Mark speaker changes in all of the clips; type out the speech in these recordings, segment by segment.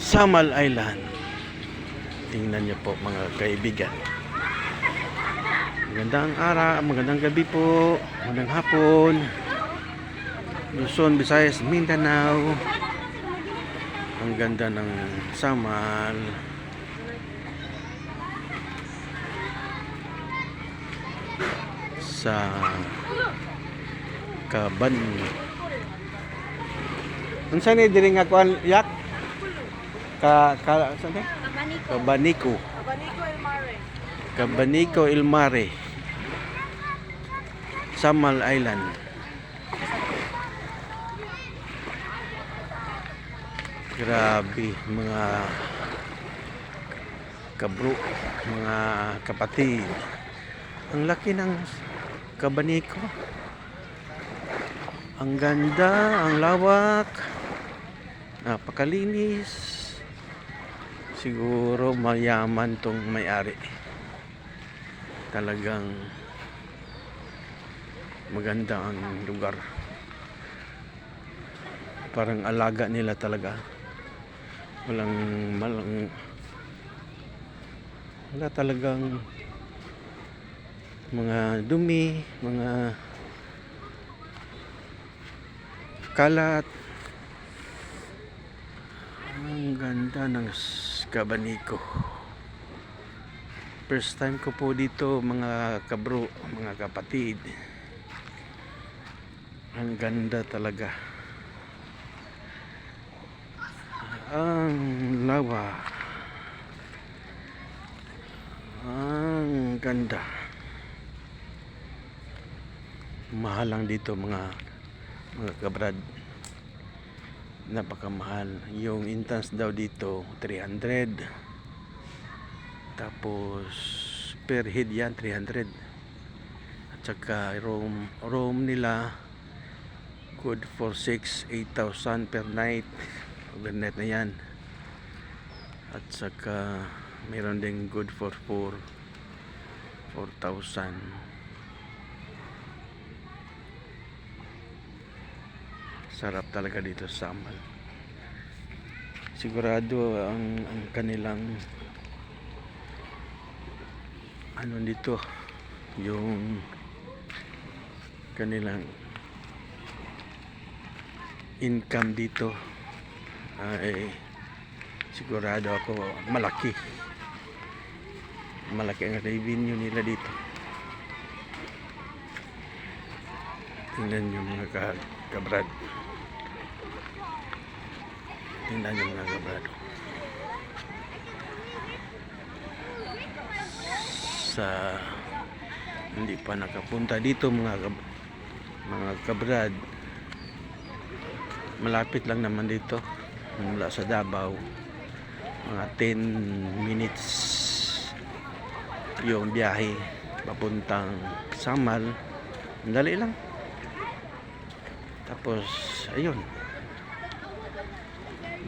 Speaker 1: Samal Island. Tingnan niyo po mga kaibigan. Magandang araw, magandang gabi po, magandang hapon. Luzon, Visayas, Mindanao. Ang ganda ng Samal. Sa Kaban. Unsa ni diri nga kuan yak? Saan ni? Cabanico.
Speaker 2: Cabanico El Mare.
Speaker 1: Cabanico El Mare. Samal Island. Grabe mga kabro, mga kapatid. Ang laki ng Cabanico. Ang ganda, ang lawak. Napakalinis. Siguro mayaman tong may-ari. Talagang maganda ang lugar. Parang alaga nila talaga. Wala talagang mga dumi, mga kalat. Ang ganda ng Cabanico. First time ko po dito mga kabro, mga kapatid. Ang ganda talaga. Ang lawa. Ang ganda. Mahal lang dito mga kabrad. Napakamahal. Yung entrance daw dito 300. Tapos per head yan 300. At saka room nila good for 8,000 per night. Overnight na yan. At saka meron din good for 4,000. Sarap talaga dito sa Samal. Sigurado ang kanilang ano dito, yung kanilang income dito ay sigurado ako malaki ang revenue nila dito. Tingnan nyo mga kabrad. Tingnan nyo mga kabrad. Sa hindi pa nakapunta dito mga kabrad, malapit lang naman dito mula sa Davao, mga 10 minutes yung biyahe papuntang Samal. Dali lang. Tapos ayun,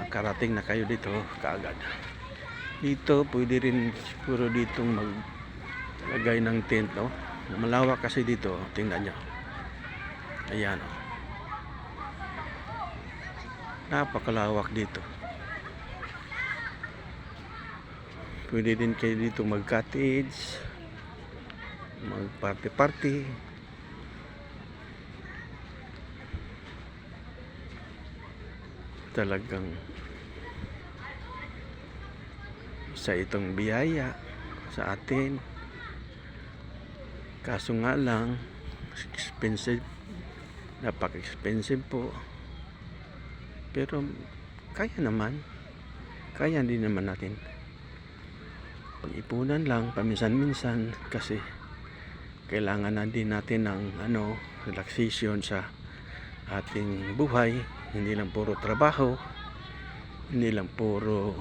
Speaker 1: makarating na kayo dito kaagad. Dito pwede rin siguro ditong maglagay ng tent, no? Malawak kasi dito, tingnan nyo. Ayan, oh. Napakalawak dito. Pwede din kayo dito mag-cottage, mag-party. Talagang isa itong biyaya sa atin. Kaso nga lang expensive, napaka-expensive po. Pero kaya din naman natin. Pag-ipunan lang paminsan-minsan kasi kailangan na din natin ng relaxation sa ating buhay. Hindi lang puro trabaho, hindi lang puro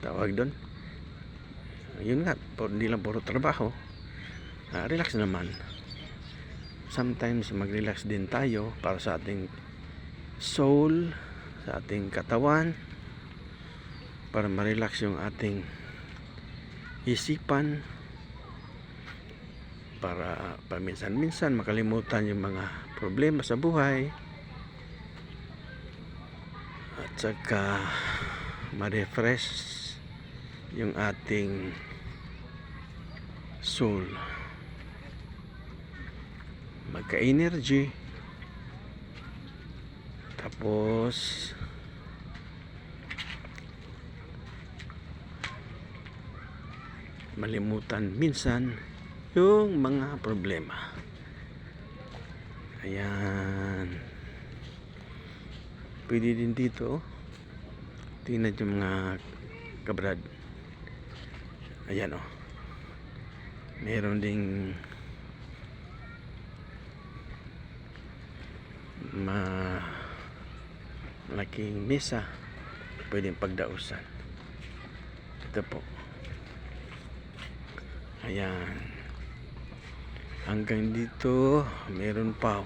Speaker 1: tawag doon, yun nga, hindi lang puro trabaho. Relax naman. Sometimes mag-relax din tayo para sa ating soul, sa ating katawan, para ma-relax yung ating isipan, para paminsan-minsan makalimutan yung mga problema sa buhay. at saka ma-refresh yung ating soul, magka-energy, tapos malimutan minsan yung mga problema. Ayan, pwede din dito. Tingnan yung mga kabrad. Ayan o, meron ding malaking mesa pwedeng pagdausan. Ito po. Ayan, hanggang dito meron pa.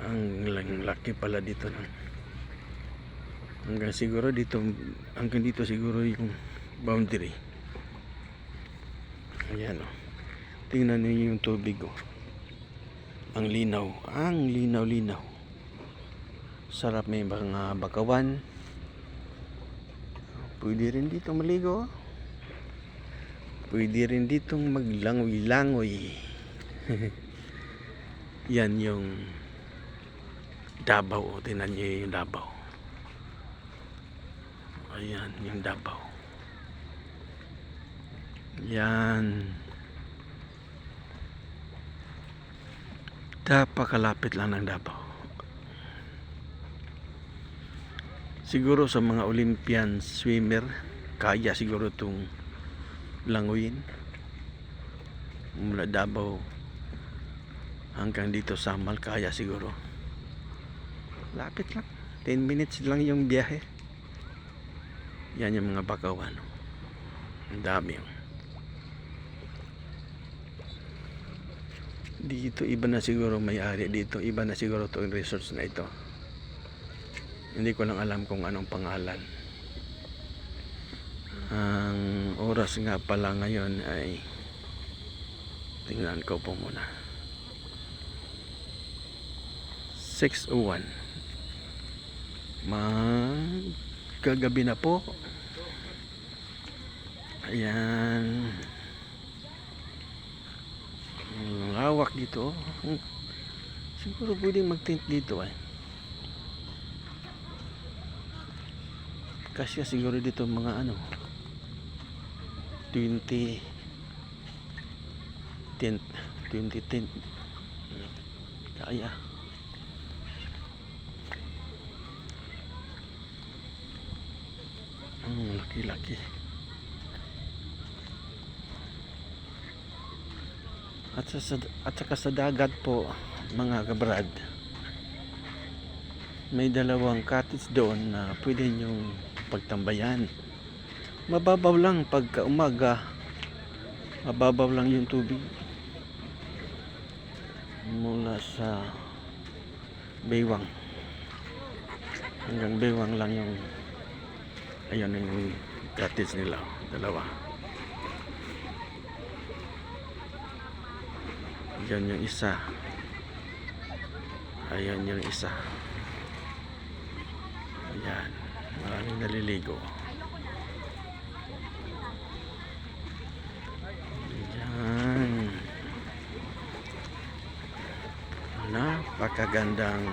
Speaker 1: Ang laki pala dito ng hanggang siguro dito, hanggang dito siguro yung boundary. Ayan o, tingnan niyo yung tubig o, ang linaw, ang linaw. Sarap, may mga bakawan. Pwede rin dito maligo. Pwede rin ditong maglangoy-langoy. Yan yung Davao. Tingnan nyo yung Davao. Ayan yung Davao. Yan. Napakalapit lang ng Davao. Siguro sa mga Olympian swimmer, kaya siguro itong languyin mula Davao hanggang dito sa Samal, kaya siguro. Lapit lang, 10 minutes lang yung biyahe. Yan yung mga bakawan, ang dami yun. Dito iba na siguro may-ari dito, iba na siguro itong resorts na ito. Hindi ko lang alam kung anong pangalan. Ang oras nga pala ngayon ay, tingnan ko po muna, 6:01. Magkagabi na po. Ayan, ang hawak dito. Siguro pwedeng mag-tent dito ay. Kasi siguro dito mga 20 tent kaya. Laki-laki. At saka sa dagat po, mga kabrad, may dalawang cottage doon na pwede nyong pagtambayan. Mababaw lang pagka umaga, mababaw lang yung tubig mula sa Baywang hanggang Baywang lang yung, ayun yung cottage nila, dalawa. Yan yung isa, ayan yung isa. Ayan, maraming naliligo. Ayan, napakagandang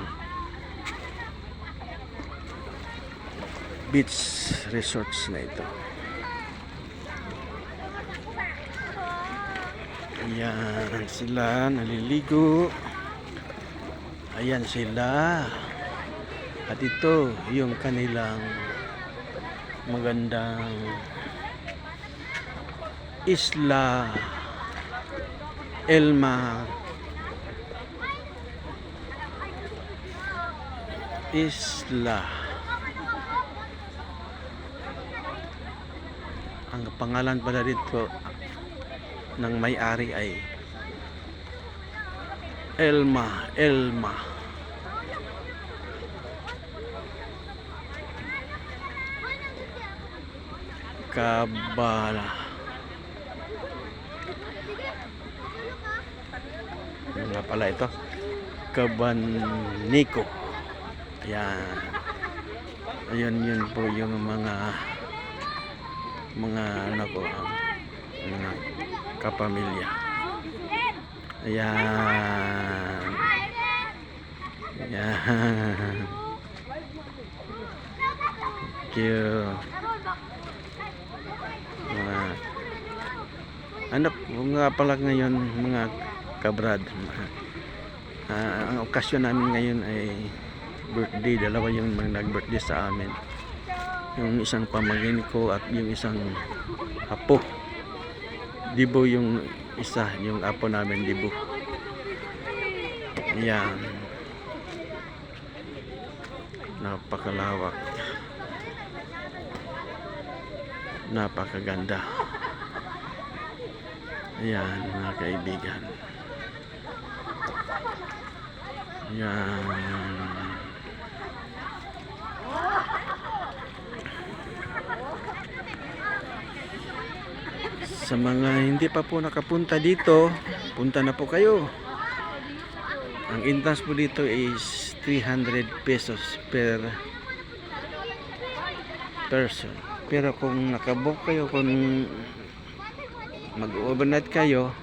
Speaker 1: beach resorts na ito. Ayan sila naliligo. Ayan sila. At ito yung kanilang magandang Isla Elma. Isla. Ang pangalan pala dito ng may-ari ay Elma. Kabala. Ano nga pala ito? Cabaniko. Ayan. Ayan, yun po yung mga ano ko, mga kapamilya. Ayan. Ayan. Thank you. Ano nga pala ngayon mga kabrad, ang okasyon namin ngayon ay birthday. Dalawa yung nag-birthday sa amin, yung isang pamangkin ko at yung isang apo. Dibo yung isa, yung apo namin Dibo. Yan, napakalawak, napakaganda. Ayan mga kaibigan. Ayan. Sa mga hindi pa po nakapunta dito, punta na po kayo. Ang entrance po dito is 300 pesos per person. Pero kung nakabook kayo, kung mag-overnight kayo,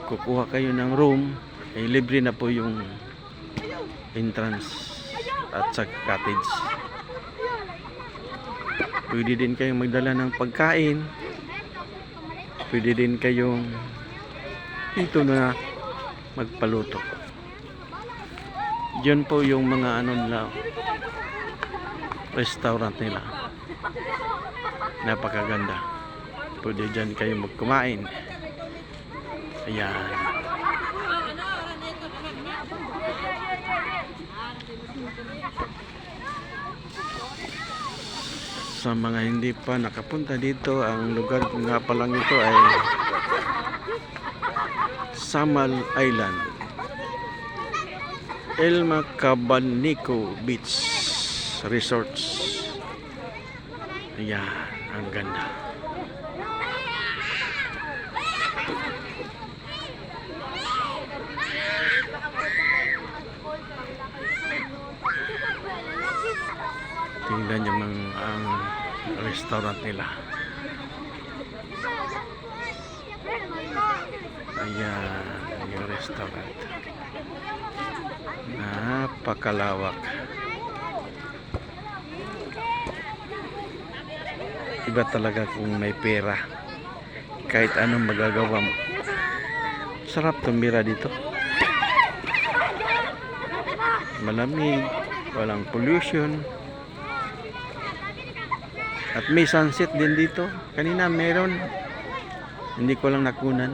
Speaker 1: kukuha kayo ng room, ay libre na po yung entrance at sa cottage. Pwede din kayong magdala ng pagkain, pwede din kayong dito na magpaluto. Diyan po yung mga ano nila, restaurant nila, napakaganda. Pwede dyan kayo magkumain. Ayan. Sa mga hindi pa nakapunta dito, ang lugar nga pa lang ito ay Samal Island, Elma Cabanico Beach Resorts. Ayan, ang ganda. Tingnan nyo ang restaurant nila. Ayan, yung restaurant. Napakalawak. Iba talaga kung may pera. Kahit anong magagawa mo. Sarap tumira dito. Malamig, walang pollution. At may sunset din dito. Kanina meron, hindi ko lang nakunan.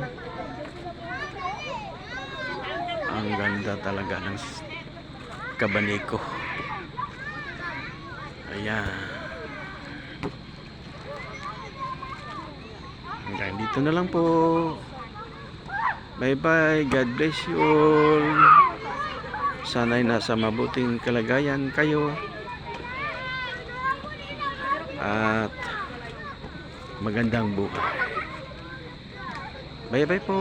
Speaker 1: Ang ganda talaga ng Cabanico. Ayan. Hanggang dito na lang po. Bye bye. God bless you all. Sana'y nasa mabuting kalagayan kayo. At magandang buhay. Bye bye po.